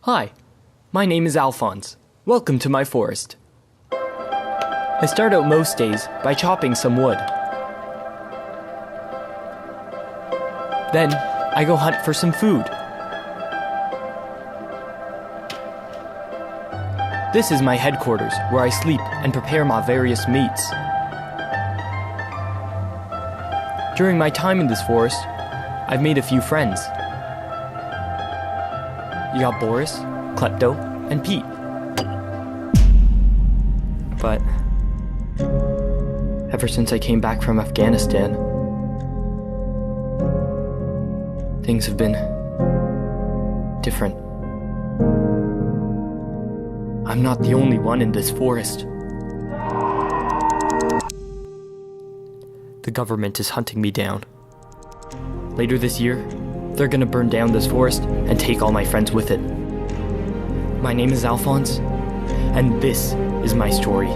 Hi, my name is Alphonse. Welcome to my forest. I start out most days by chopping some wood. Then, I go hunt for some food. This is my headquarters, where I sleep and prepare my various meats. During my time in this forest, I've made a few friends. You got Boris, Klepto, and Pete. But ever since I came back from Afghanistan, things have been different. I'm not the only one in this forest. The government is hunting me down. Later this year, they're gonna burn down this forest and take all my friends with it. My name is Alphonse, and this is my story.